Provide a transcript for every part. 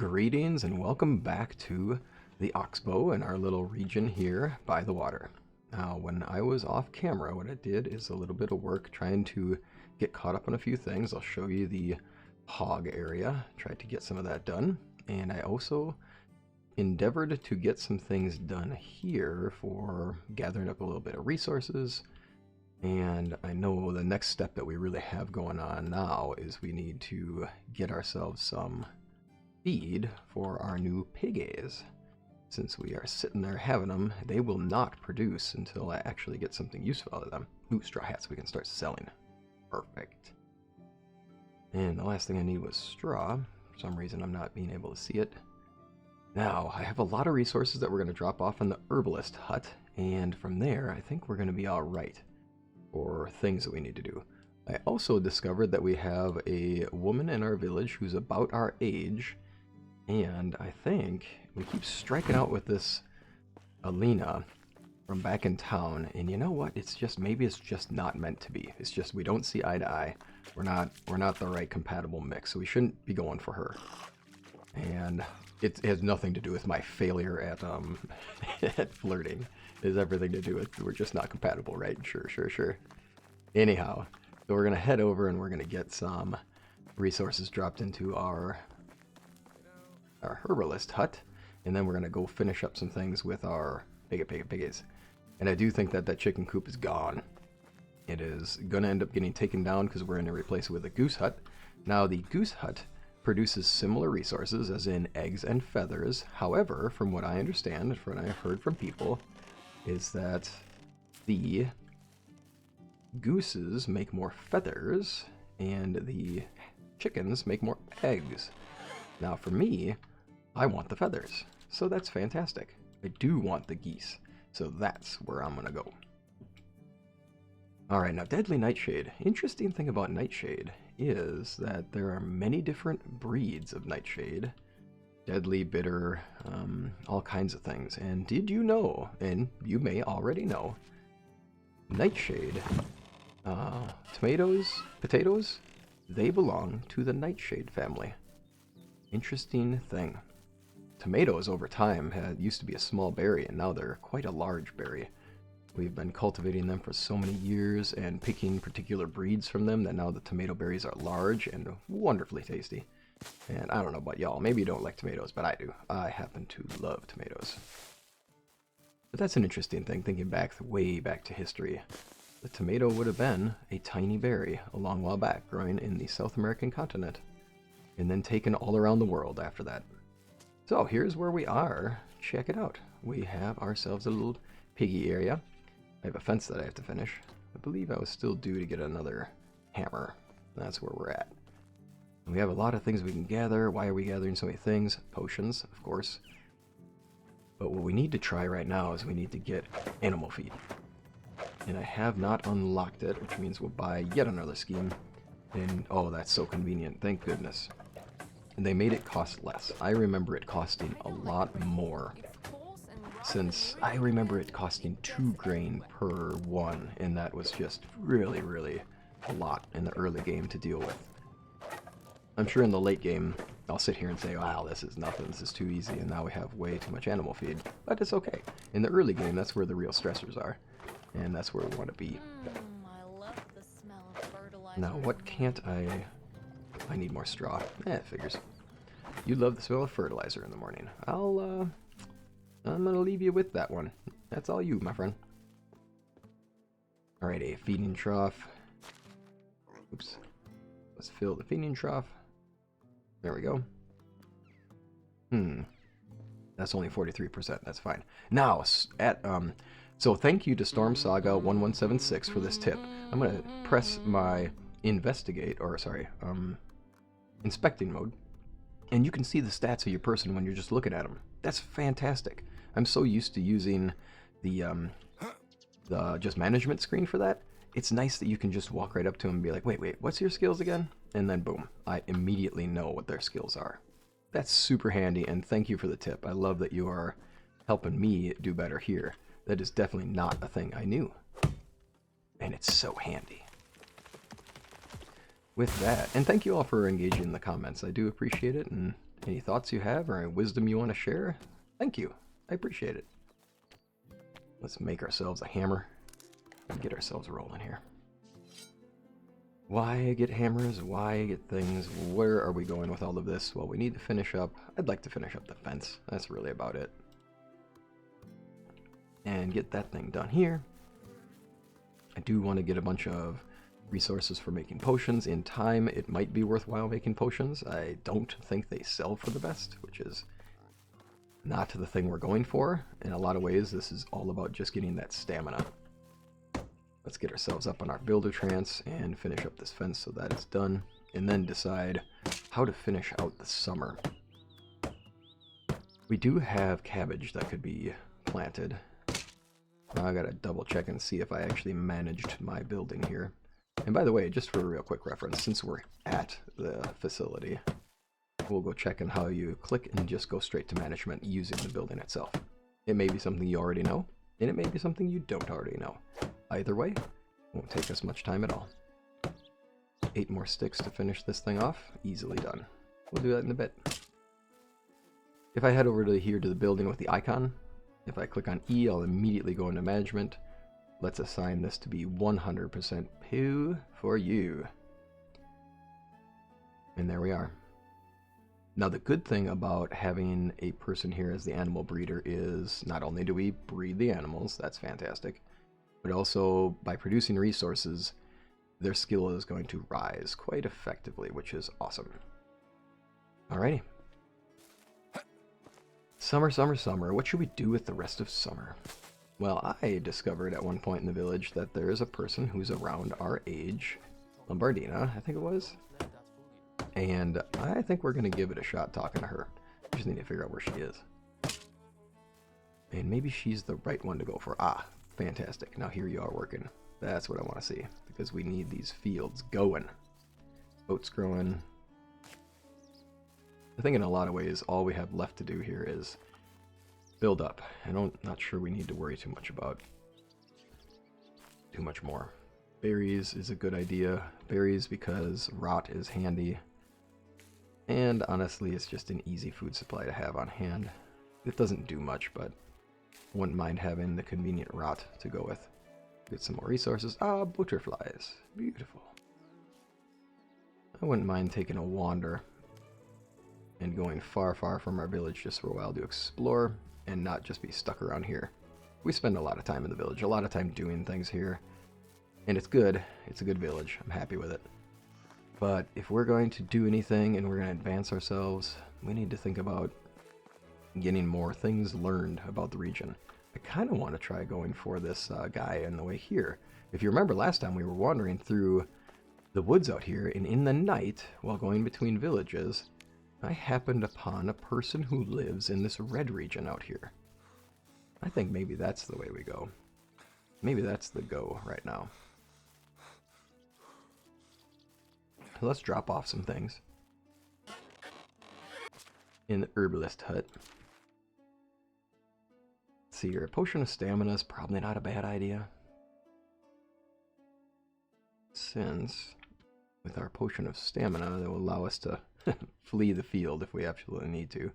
Greetings and welcome back to the Oxbow in our little region here by the water. Now, when I was off camera, what I did is a little bit of work trying to get caught up on a few things. I'll show you the hog area, tried to get some of that done, and I also endeavored to get some things done here for gathering up a little bit of resources. And I know the next step that we really have going on now is we need to get ourselves some feed for our new piggies. Since we are sitting there having them, they will not produce until I actually get something useful out of them. Ooh, straw hats we can start selling. Perfect. And the last thing I need was straw. For some reason I'm not being able to see it. Now, I have a lot of resources that we're going to drop off in the herbalist hut, and from there I think we're going to be alright for things that we need to do. I also discovered that we have a woman in our village who's about our age, and I think we keep striking out with this Alina from back in town, and you know what? It's just, maybe it's just not meant to be. It's just we don't see eye to eye. We're not the right compatible mix, so we shouldn't be going for her. And it has nothing to do with my failure at at flirting. It has everything to do with we're just not compatible, right? Sure. Anyhow, so we're gonna head over and we're gonna get some resources dropped into our herbalist hut, and then we're gonna go finish up some things with our piggies. And I do think that that chicken coop is gone. It is gonna end up getting taken down because we're gonna replace it with a goose hut. Now the goose hut produces similar resources as in eggs and feathers. However, from what I understand, from what I've heard from people, is that the gooses make more feathers and the chickens make more eggs. Now for me, I want the feathers, so that's fantastic. I do want the geese, so that's where I'm gonna go. Alright, now Deadly Nightshade. Interesting thing about Nightshade is that there are many different breeds of Nightshade. Deadly, bitter, all kinds of things. And did you know, and you may already know, Nightshade, tomatoes, potatoes, they belong to the Nightshade family. Interesting thing. Tomatoes over time used to be a small berry, and now they're quite a large berry. We've been cultivating them for so many years and picking particular breeds from them that now the tomato berries are large and wonderfully tasty. And I don't know about y'all, maybe you don't like tomatoes, but I do. I happen to love tomatoes. But that's an interesting thing, thinking back, way back to history. The tomato would have been a tiny berry a long while back, growing in the South American continent, and then taken all around the world after that. So here's where we are. Check it out. We have ourselves a little piggy area. I have a fence that I have to finish. I believe I was still due to get another hammer. That's where we're at. We have a lot of things we can gather. Why are we gathering so many things? Potions, of course. But what we need to try right now is we need to get animal feed. And I have not unlocked it, which means we'll buy yet another scheme. And oh, that's so convenient. Thank goodness. And they made it cost less. I remember it costing a lot more. Since I remember it costing 2 grain per one, and that was just really a lot in the early game to deal with. I'm sure in the late game, I'll sit here and say, wow, this is nothing, this is too easy, and now we have way too much animal feed. But it's okay. In the early game, that's where the real stressors are, and that's where we want to be. I love the smell of fertilizer. Now, what can't I need more straw. It figures. You love the smell of fertilizer in the morning. I'm gonna leave you with that one. That's all you, my friend. Alright, a feeding trough. Oops. Let's fill the feeding trough. There we go. That's only 43%. That's fine. Now, so thank you to Storm Saga 1176 for this tip. I'm gonna press my inspecting mode, and you can see the stats of your person when you're just looking at them. That's fantastic. I'm so used to using the just management screen for that. It's nice that you can just walk right up to them and be like, wait, what's your skills again? And then boom, I immediately know what their skills are. That's super handy, and thank you for the tip. I love that you are helping me do better here. That is definitely not a thing I knew. And it's so handy. With that, and thank you all for engaging in the comments. I do appreciate it, and Any thoughts you have or any wisdom you want to share? Thank you. I appreciate it. Let's make ourselves a hammer and get ourselves rolling here. Why get hammers? Why get things? Where are we going with all of this? Well, we need to finish up. I'd like to finish up the fence. That's really about it. And get that thing done here. I do want to get a bunch of resources for making potions. In time, it might be worthwhile making potions. I don't think they sell for the best, which is not the thing we're going for. In a lot of ways, this is all about just getting that stamina. Let's get ourselves up on our builder trance and finish up this fence so that it's done, and then decide how to finish out the summer. We do have cabbage that could be planted. I gotta double check and see if I actually managed my building here. And by the way, just for a real quick reference, since we're at the facility, we'll go check on how you click and just go straight to management using the building itself. It may be something you already know, and it may be something you don't already know. Either way, won't take us much time at all. 8 more sticks to finish this thing off. Easily done. We'll do that in a bit. If I head over to here to the building with the icon, if I click on E, I'll immediately go into management. Let's assign this to be 100% poo for you. And there we are. Now the good thing about having a person here as the animal breeder is not only do we breed the animals, that's fantastic, but also by producing resources, their skill is going to rise quite effectively, which is awesome. Alrighty. Summer, summer, summer. What should we do with the rest of summer? Well, I discovered at one point in the village that there is a person who's around our age, Lombardina, I think it was. And I think we're going to give it a shot talking to her. We just need to figure out where she is. And maybe she's the right one to go for. Ah, fantastic. Now here you are working. That's what I want to see, because we need these fields going. Oats growing. I think in a lot of ways, all we have left to do here is build up. I'm not sure we need to worry too much about too much more. Berries is a good idea. Berries because rot is handy. And honestly, it's just an easy food supply to have on hand. It doesn't do much, but wouldn't mind having the convenient rot to go with. Get some more resources. Ah, butterflies. Beautiful. I wouldn't mind taking a wander and going far, far from our village just for a while to explore and not just be stuck around here. We spend a lot of time in the village, a lot of time doing things here, and it's good. It's a good village. I'm happy with it. But if we're going to do anything and we're going to advance ourselves, we need to think about getting more things learned about the region. I kind of want to try going for this guy on the way here. If you remember last time we were wandering through the woods out here, and in the night, while going between villages, I happened upon a person who lives in this red region out here. I think maybe that's the way we go. Maybe that's the go right now. Let's drop off some things in the herbalist hut. Let's see here, a potion of stamina is probably not a bad idea, since with our potion of stamina that will allow us to flee the field if we absolutely need to,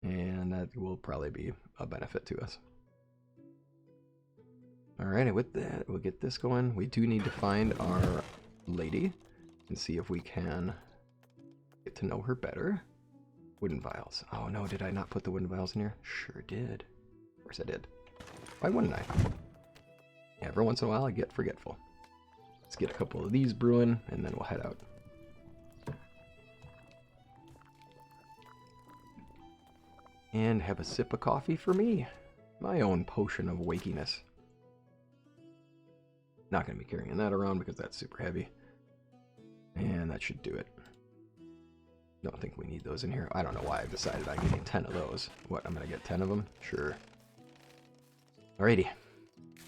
and that will probably be a benefit to us. Alrighty, with that we'll get this going. We do need to find our lady and see if we can get to know her better. Wooden vials. Oh no, did I not put the wooden vials in here? Sure did. Of course I did. Why wouldn't I? Every once in a while I get forgetful. Let's get a couple of these brewing and then we'll head out. And have a sip of coffee for me. My own potion of wakiness. Not going to be carrying that around because that's super heavy. And that should do it. Don't think we need those in here. I don't know why I've decided I'm getting 10 of those. What, I'm going to get 10 of them? Sure. Alrighty.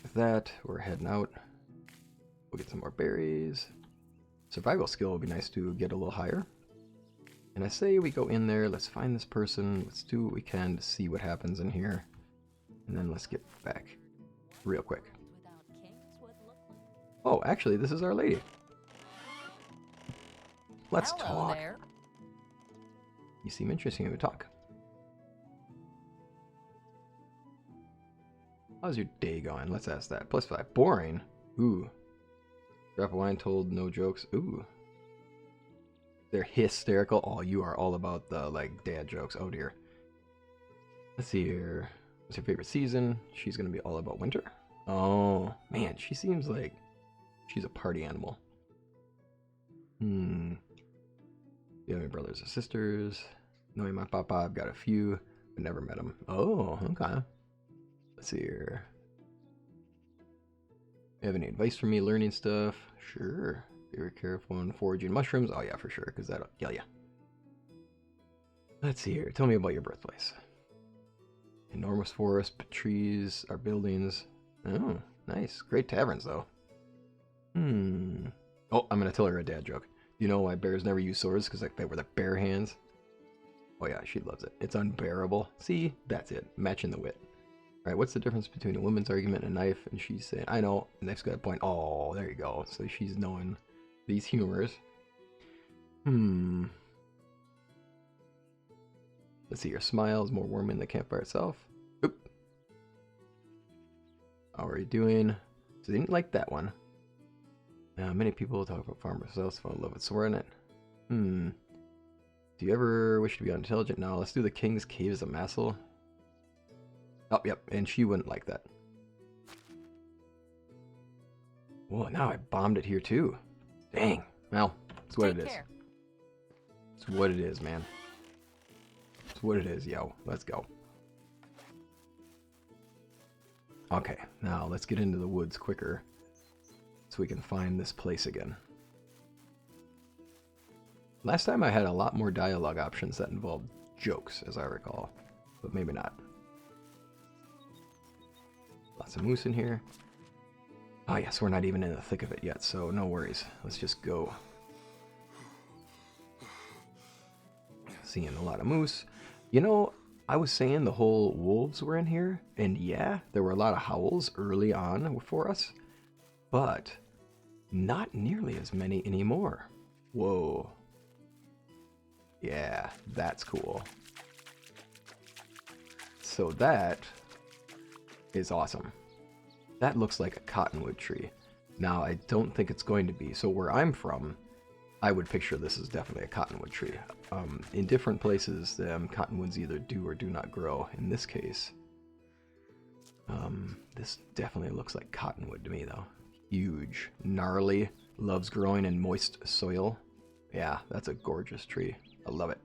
With that, we're heading out. We'll get some more berries. Survival skill would be nice to get a little higher. And I say we go in there, let's find this person, let's do what we can to see what happens in here. And then let's get back real quick. Oh, actually, this is our lady. Let's talk. There. You seem interesting to talk. How's your day going? Let's ask that. +5. Boring. Ooh. Drop a line told no jokes. Ooh. They're hysterical. Oh, you are all about the, like, dad jokes. Oh, dear. Let's see here. What's your favorite season? She's going to be all about winter. Oh, man. She seems like she's a party animal. Do you have any brothers or sisters? Knowing my papa, I've got a few, but never met him. Oh, okay. Let's see here. You have any advice for me learning stuff? Sure. Be very careful when foraging mushrooms. Oh, yeah, for sure, because that'll kill you. Let's see here. Tell me about your birthplace. Enormous forest, trees, our buildings. Oh, nice. Great taverns, though. Oh, I'm going to tell her a dad joke. You know why bears never use swords? Because like, they were the bare hands. Oh, yeah, she loves it. It's unbearable. See? That's it. Matching the wit. All right, what's the difference between a woman's argument and a knife? And she's saying, I know. And they've got a point. Oh, there you go. So she's knowing these humors. Let's see, your smile is more warm in the campfire itself. Oop. How are you doing? So they didn't like that one. Many people talk about farmers themselves, fall in love with swearing it. Do you ever wish to be unintelligent? No, let's do the King's Cave as a Massel. Oh, yep, and she wouldn't like that. Whoa, now I bombed it here too. Dang. Well, it's what it is. It's what it is, man. It's what it is, yo. Let's go. Okay, now let's get into the woods quicker so we can find this place again. Last time I had a lot more dialogue options that involved jokes, as I recall, but maybe not. Lots of moose in here. Oh yes, we're not even in the thick of it yet, so no worries. Let's just go. Seeing a lot of moose. You know, I was saying the whole wolves were in here, and yeah, there were a lot of howls early on for us, but not nearly as many anymore. Whoa. Yeah, that's cool. So that is awesome. That looks like a cottonwood tree. Now, I don't think it's going to be. So where I'm from, I would picture this as definitely a cottonwood tree. In different places, cottonwoods either do or do not grow. In this case, this definitely looks like cottonwood to me, though. Huge, gnarly, loves growing in moist soil. Yeah, that's a gorgeous tree. I love it.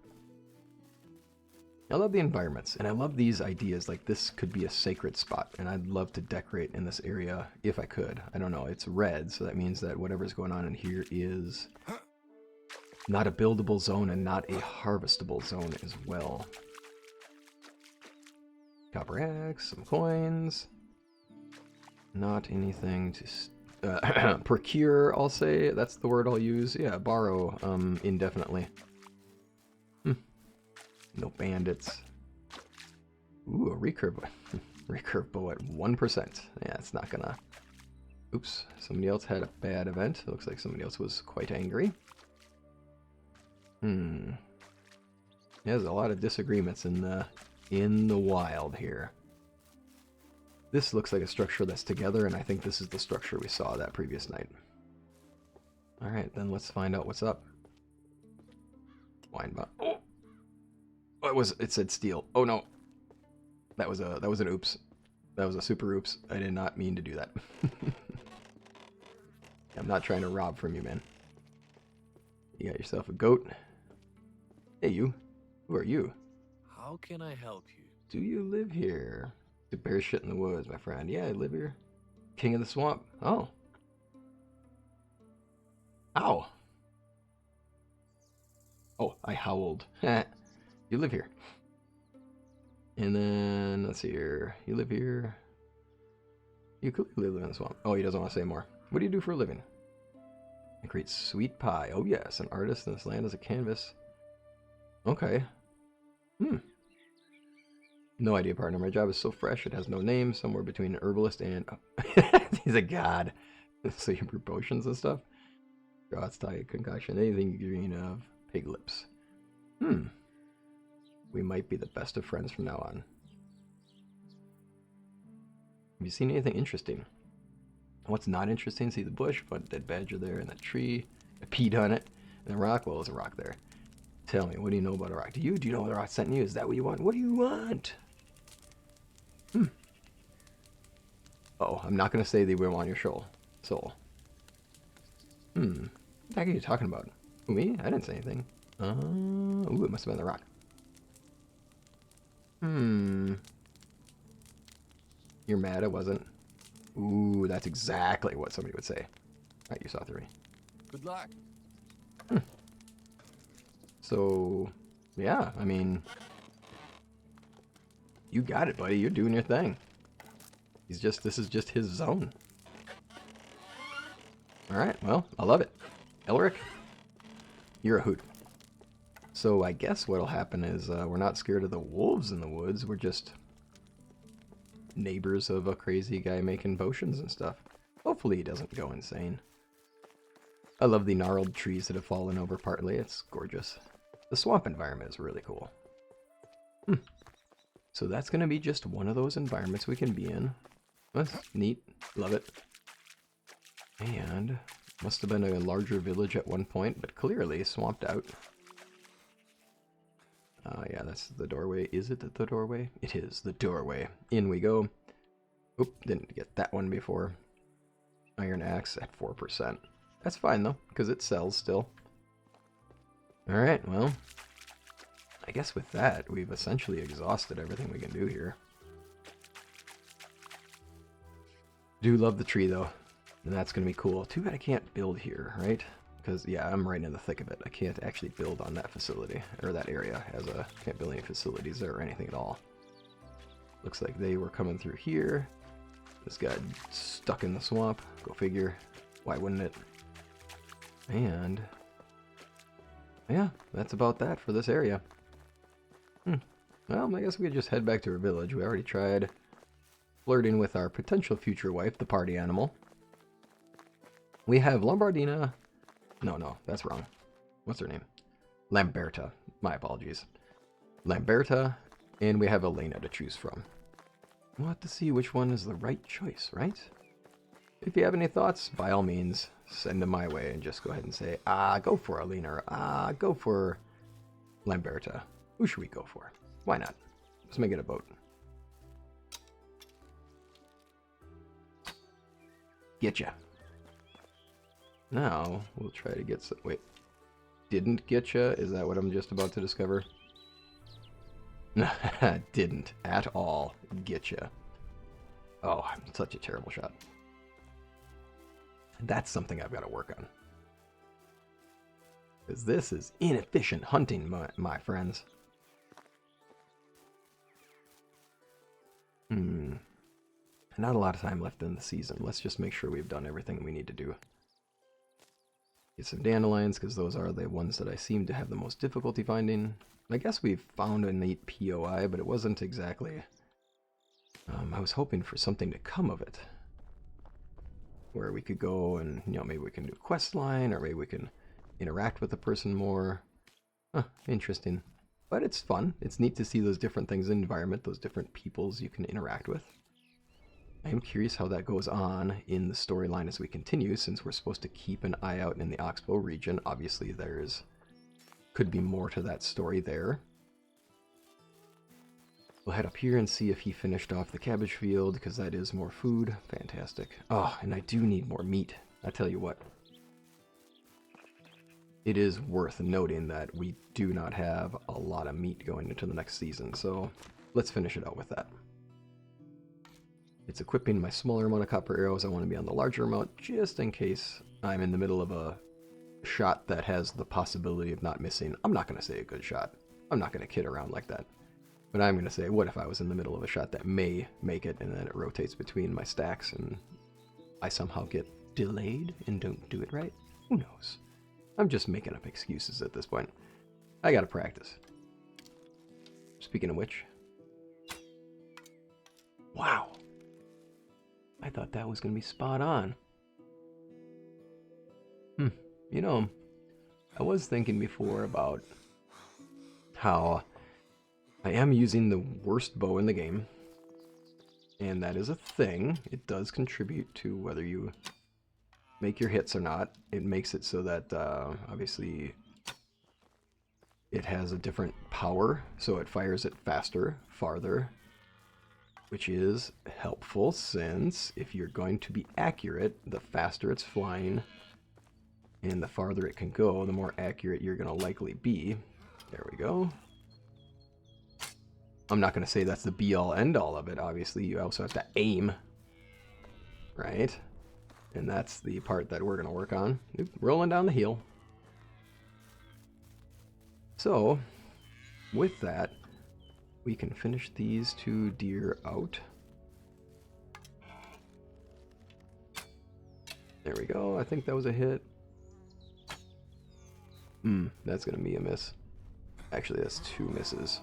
I love the environments, and I love these ideas. Like, this could be a sacred spot, and I'd love to decorate in this area if I could. I don't know, it's red, so that means that whatever's going on in here is not a buildable zone and not a harvestable zone as well. Copper axe, some coins. Not anything to procure, I'll say. That's the word I'll use. Yeah, borrow indefinitely. No bandits. Ooh, a recurve bow at 1%. Yeah, it's not gonna... Oops, somebody else had a bad event. It looks like somebody else was quite angry. There's a lot of disagreements in the wild here. This looks like a structure that's together, and I think this is the structure we saw that previous night. Alright, then let's find out what's up. Wine bot. Oh! It said steel. Oh no. That was an oops. That was a super oops. I did not mean to do that. I'm not trying to rob from you, man. You got yourself a goat. Hey, you. Who are you? How can I help you? Do you live here? The bear shit in the woods, my friend. Yeah, I live here. King of the swamp. Oh. Ow. Oh, I howled. You live here. And then, let's see here. You live here. You clearly live in the swamp. Oh, he doesn't want to say more. What do you do for a living? I create sweet pie. Oh, yes. An artist in this land as a canvas. Okay. No idea, partner. My job is so fresh, it has no name. Somewhere between an herbalist and... He's a god. So you brew potions and stuff? Draw, tie, concoction, anything green of pig lips. We might be the best of friends from now on. Have you seen anything interesting? What's not interesting? See the bush, but dead badger there, and that tree. I peed on it. And the rock, well, there's a rock there. Tell me, what do you know about a rock? Do you know the rock sent you? Is that what you want? What do you want? Oh, I'm not going to say they will on your soul. What the heck are you talking about? Who, me? I didn't say anything. Ooh, it must have been the rock. You're mad it wasn't? Ooh, that's exactly what somebody would say. Alright, you saw through me. Good luck. So, yeah, I mean, you got it, buddy. You're doing your thing. This is just his zone. Alright, well, I love it. Elric, you're a hoot. So I guess what'll happen is we're not scared of the wolves in the woods. We're just neighbors of a crazy guy making potions and stuff. Hopefully he doesn't go insane. I love the gnarled trees that have fallen over partly. It's gorgeous. The swamp environment is really cool. So that's going to be just one of those environments we can be in. That's neat. Love it. And must have been a larger village at one point, but clearly swamped out. Yeah, that's the doorway. Is it the doorway? It is the doorway. In we go. Oop, didn't get that one before. Iron axe at 4%. That's fine though, because it sells still. Alright, well, I guess with that, we've essentially exhausted everything we can do here. Do love the tree though, and that's going to be cool. Too bad I can't build here, right? Because, yeah, I'm right in the thick of it. I can't actually build on that facility, or that area, can't build any facilities there or anything at all. Looks like they were coming through here. This got stuck in the swamp. Go figure. Why wouldn't it? And yeah, that's about that for this area. Well, I guess we could just head back to our village. We already tried flirting with our potential future wife, the party animal. We have Lombardina. No, that's wrong. What's her name? Lamberta. My apologies. Lamberta, and we have Elena to choose from. We'll have to see which one is the right choice, right? If you have any thoughts, by all means, send them my way and just go ahead and say, go for Elena, or go for Lamberta. Who should we go for? Why not? Let's make it a vote. Getcha. Now, we'll try to get some... Wait. Didn't getcha? Is that what I'm just about to discover? Didn't at all getcha. Oh, I'm such a terrible shot. That's something I've got to work on. Because this is inefficient hunting, my friends. Not a lot of time left in the season. Let's just make sure we've done everything we need to do. Get some dandelions, because those are the ones that I seem to have the most difficulty finding. I guess we've found a neat POI, but it wasn't exactly... I was hoping for something to come of it. Where we could go and, maybe we can do a quest line, or maybe we can interact with the person more. Interesting. But it's fun. It's neat to see those different things in the environment, those different peoples you can interact with. I am curious how that goes on in the storyline as we continue, since we're supposed to keep an eye out in the Oxbow region. Obviously, could be more to that story there. We'll head up here and see if he finished off the cabbage field, because that is more food. Fantastic. Oh, and I do need more meat. I tell you what. It is worth noting that we do not have a lot of meat going into the next season, so let's finish it out with that. It's equipping my smaller amount of copper arrows. I want to be on the larger amount, just in case I'm in the middle of a shot that has the possibility of not missing. I'm not going to say a good shot. I'm not going to kid around like that. But I'm going to say, what if I was in the middle of a shot that may make it, and then it rotates between my stacks, and I somehow get delayed and don't do it right? Who knows? I'm just making up excuses at this point. I got to practice. Speaking of which... Wow! I thought that was going to be spot on. I was thinking before about how I am using the worst bow in the game, and that is a thing. It does contribute to whether you make your hits or not. It makes it so that, obviously, it has a different power, so it fires it faster, farther, which is helpful since if you're going to be accurate, the faster it's flying and the farther it can go, the more accurate you're going to likely be. There we go. I'm not going to say that's the be-all, end-all of it, obviously. You also have to aim, right? And that's the part that we're going to work on. Oop, rolling down the hill. So, with that, we can finish these 2 deer out. There we go. I think that was a hit. That's going to be a miss. Actually, that's 2 misses.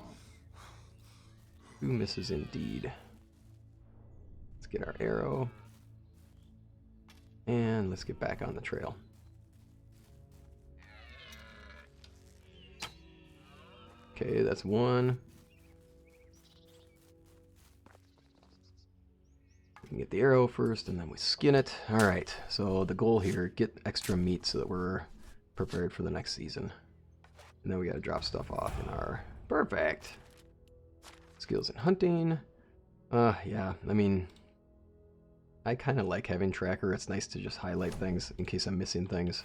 2 misses indeed. Let's get our arrow. And let's get back on the trail. Okay, that's 1. We can get the arrow first, and then we skin it. Alright, so the goal here, get extra meat so that we're prepared for the next season. And then we gotta drop stuff off in our... Perfect! Skills in hunting. Yeah, I mean... I kind of like having tracker. It's nice to just highlight things in case I'm missing things.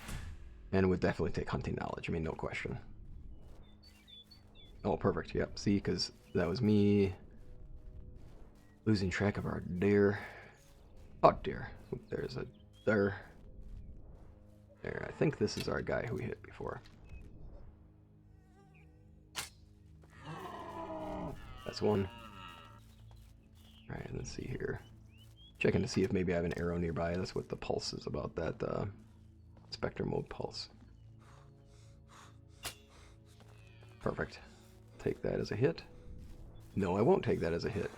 And would definitely take hunting knowledge, I mean, no question. Oh, perfect, yep. See, because that was me losing track of our deer. Oh, deer. Oop, there's a there. There, I think this is our guy who we hit before. That's 1. Alright, let's see here. Checking to see if maybe I have an arrow nearby. That's what the pulse is about, that Spectre mode pulse. Perfect. Take that as a hit. No, I won't take that as a hit.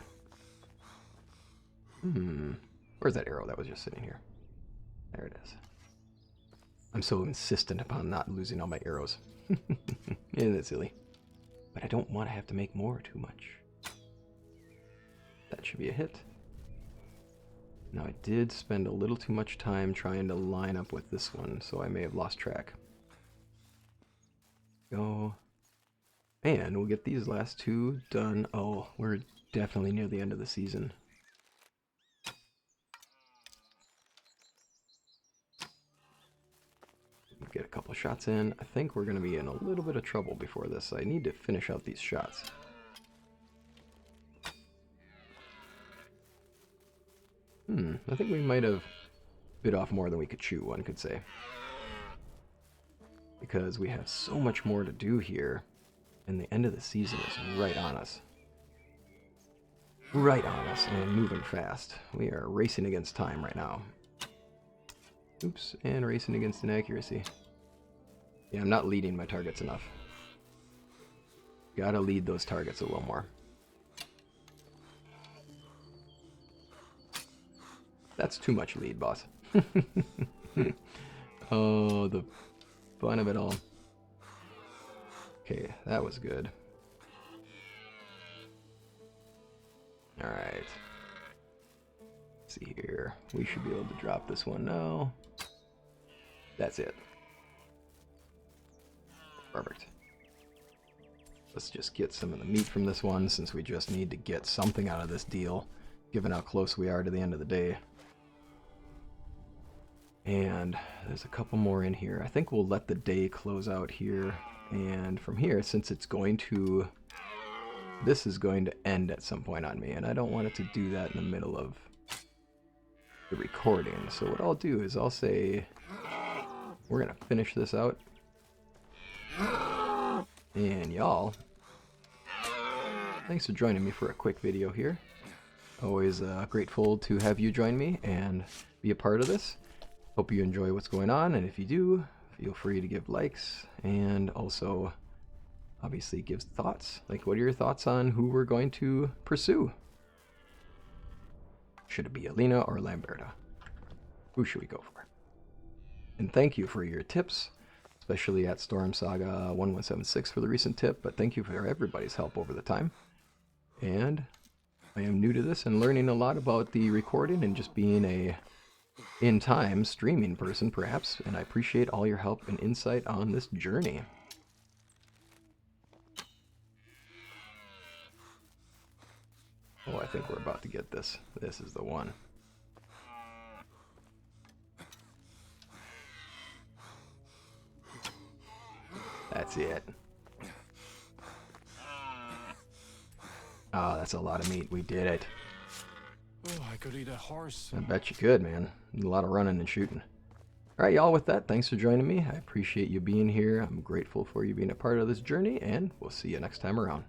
Where's that arrow that was just sitting here? There it is. I'm so insistent upon not losing all my arrows. Isn't it silly? But I don't want to have to make more too much. That should be a hit. Now I did spend a little too much time trying to line up with this one, so I may have lost track. Go. And we'll get these last 2 done. Oh, we're definitely near the end of the season. Get a couple shots in. I think we're going to be in a little bit of trouble before this. I need to finish out these shots. I think we might have bit off more than we could chew, one could say. Because we have so much more to do here, and the end of the season is right on us. Right on us, and moving fast. We are racing against time right now. Oops, and racing against inaccuracy. Yeah, I'm not leading my targets enough. Gotta lead those targets a little more. That's too much lead, boss. Oh, the fun of it all. Okay, that was good. Alright. Let's see here. We should be able to drop this one now. That's it. Perfect. Let's just get some of the meat from this one, since we just need to get something out of this deal, given how close we are to the end of the day. And there's a couple more in here. I think we'll let the day close out here. And from here, since it's going to... This is going to end at some point on me, and I don't want it to do that in the middle of the recording. So what I'll do is I'll say, we're going to finish this out. And y'all, thanks for joining me for a quick video here. Always grateful to have you join me and be a part of this. Hope you enjoy what's going on, and if you do, feel free to give likes, and also obviously give thoughts. Like, what are your thoughts on who we're going to pursue? Should it be Alina or Lamberta? Who should we go for? And thank you for your tips, especially at Storm Saga 1176 for the recent tip, but thank you for everybody's help over the time. And I am new to this and learning a lot about the recording and just being a in-time streaming person, perhaps, and I appreciate all your help and insight on this journey. Oh, I think we're about to get this. This is the one. That's it. Ah, that's a lot of meat. We did it. Oh, I could eat a horse. I bet you could, man. A lot of running and shooting. Alright, y'all, with that, thanks for joining me. I appreciate you being here. I'm grateful for you being a part of this journey, and we'll see you next time around.